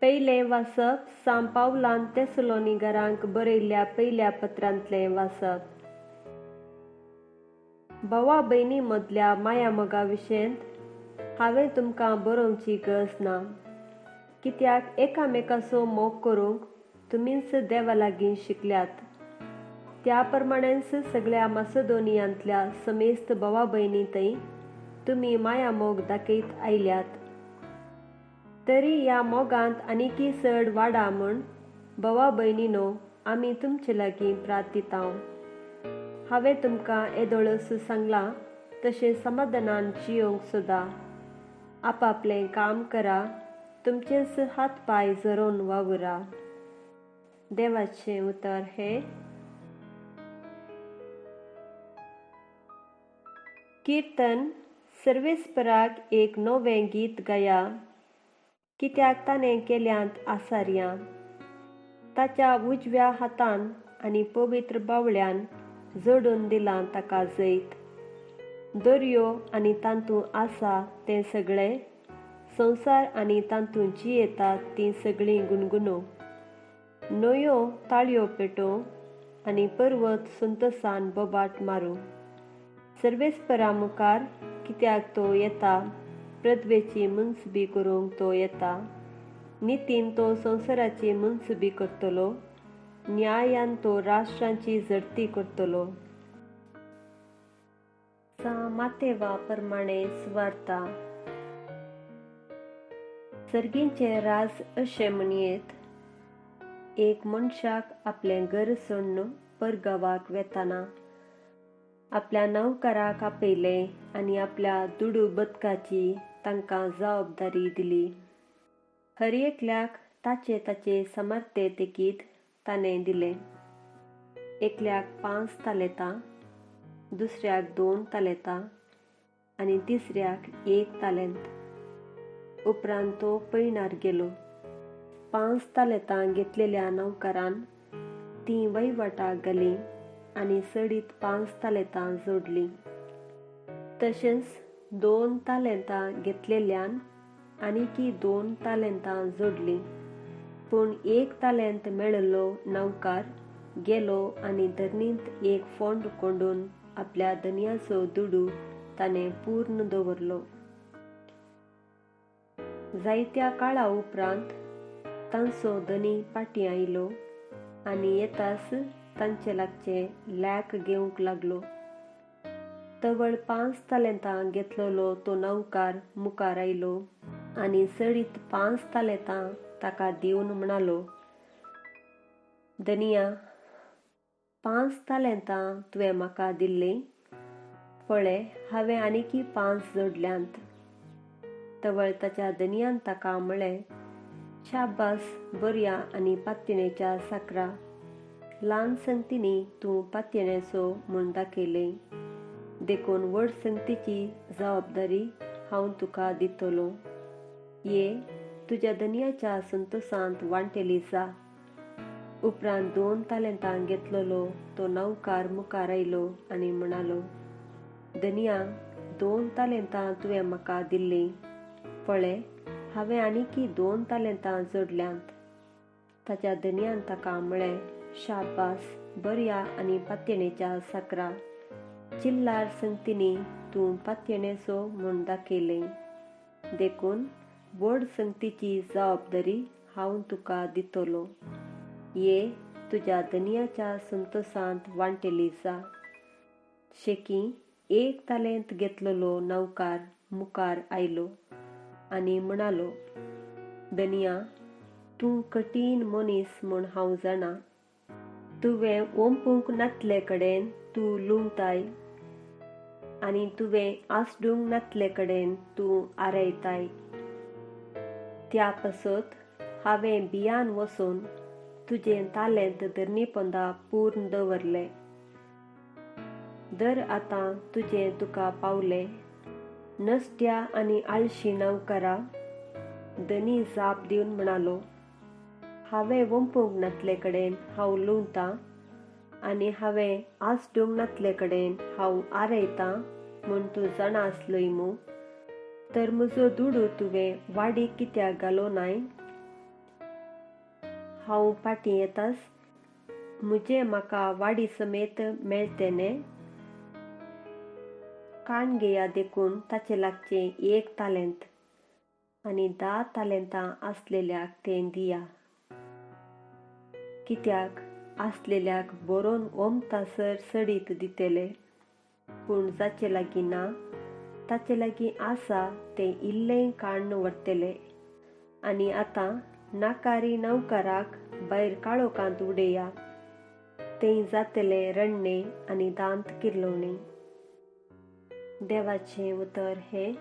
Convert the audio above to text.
पयलें वाचप सांत पावलान तेसलोनिगरांक बरयल्ल्या पयल्या पत्रांतलें वाचप. भावा भयणी मदल्या माया मोगा विशयंत हांवें तुमकां बरोवची गरज ना, कित्याक एकामेकाचो मोग करूंक तुमीच देवा लागीं शिकल्यात. त्या प्रमाणेच सगळ्या मासेदोनियांतल्या समेस्त भावा भयणी थंय तुमी माया मोग दाखयत आयल्यात. तरी ह्या मोगांत आनिकी चड वाडा म्हूण भावा भयणीनो आमी तुमचे लागीं प्रार्थितांव. हांवें तुमकां येदोळस सांगलां तशें समाधानान जियोंक सोदा. आपापलें काम करा, तुमचेच हात पाय झरोवन वावुरा. देवाचें उतर हें. कीर्तन सर्वेस्पराक एक नवें गीत गाया, कित्याक ताणें केल्यांत आसार्यां. ताच्या उजव्या हातान आनी पवित्र बावळ्यान जोडून दिलां ताका जैत. दर्यो आनी तांतूं आसा तें सगळें, संवसार आनी तांतूं जीं येतात तीं सगळीं गुणगुणो. न्हंयो ताळयो पेटोवं आनी पर्वत संतोशान बोबाट मारूं. सर्वेस्परा मुखार, कित्याक तो येता, प्रद्वेची मुनसुबी करूंक तो येता. नितीन तो संवसाराची मुनसुबी करतलो, न्यायान तो राष्ट्रांची झडती करतलो. मातेवा प्रमाणे सुवार्ता. सर्गींचे राज अशें म्हणयेत. एक मनशाक आपलें घर सोडून परगांवाक वेताना आपल्या नौकराक आपयलें आनी आपल्या दुडू बदकाची तांकां जबाबदारी दिली. हर एकल्याक ताचे ताचे सामर्थ्य तेकीत ताणें दिलें. एकल्याक 5 तालेंतां, दुसऱ्याक 2 तालेंतां आनी तिसऱ्याक 1 तालेंत. उपरांत तो पैणार गेलो. 5 तालेंतां घेतलेल्या नौकरान तीं वहिवाटाक घालीं आनी सडीत 5 तालेंतां जोडलीं. तशेंच 2 तालेंतां घेतलेल्यान आनिकी 2 तालेंतां जोडलीं. पूण 1 तालेंत मेळिल्लो नौकार गेलो आनी धरणींत एक फोंड कोंडून आपल्या धन्याचो दुडू ताणें पूर्ण दवरलो. जायत्या काळा उपरांत तांचो धनी फाटीं आयलो आनी येताच तांचे लागचे लॅक घेवंक लागलो. तवळ 5 तालेंतां घेतलोलो तो नौकार मुखार आयलो आनी सडीत 5 तालेंतां ताका दिवन म्हणालो, धनिया, 5 तालेंतां तुवें म्हाका दिल्लीं, पळय हांवें आनिकी 5 जोडल्यांत. तवळ ताच्या धनयान ताका म्हळें, शाब्बास बऱ्या आनी पातयेच्या साकरा. ल्हान संगतींनी तूं पातयेचो म्हूण दाखयलें. देखून व्हड संगतीची जबाबदारी हांव तुका दितलो. ये, तुज्या धनयाच्या संतोशांत वांटेली जा. उपरांत 2 तालेंतां घेतलोलो तो नौकार मुखार आयलो आनी म्हणालो, धनिया, 2 तालेंतां तुवें म्हाका दिल्लीं, पळय हांवें आनिकी 2 तालेंतां जोडल्यांत. ताच्या धनयान ताका म्हळें, शाब्बास बऱ्या आनी पातयेच्या साकरा. चिल्लार संगतींनी तूं पातयेचो म्हूण दाखयलें. देखून व्हड संगतीची जबाबदारी हांव तुका दितलो. ये, तुज्या धनयाच्या संतोशांत वांटेली जा. शेकी 1 तालेंत घेतलोलो नौकार मुखार आयलो आनी म्हणालो, धनिया, तूं कठीण मनीस म्हूण हांव जाणा. तुवें ओंपूंक नासले कडेन तूं लुंवताय आनी तुवें आसडूंक नासले कडेन तूं आरयताय. त्या पासत हांवें बियान वचून तुजें तालेंत धरणी पोंदा पूर्ण दवरलें. दर आतां तुजें तुका पावलें. नसत्या आनी आळशी नौकरा. धनी जाप दिवन म्हणालो, हांवें ओंपूंक नासले कडेन हांव लुंवतां आनी हांवें आसडूंक नासले कडेन हांव आरयतां म्हूण तूं जाणा आसलोय मू. तर म्हजो दुडू तुवें वाडीक कित्याक घालो नाय? हांव पाटी येतास मुझे म्हाका वाडी समेत मेळते ने. काण घेया देखून ताचे लागचे 1 तालेंत आनी 10 तालेंतां आसलेल्याक तें दिया. कित्याक आसलेल्याक बरोवन ओमतासर सडीत दितेले, पूण जाचे लागीं ना ताचे लागीं आसा तें इल्लें काण्ण व्हरतेले. आनी आतां नाकारी नौकाराक भायर काळोखांत उडया, तें जातलें रडणें आनी दांत किर्लोवणी. देवाचें उतर हें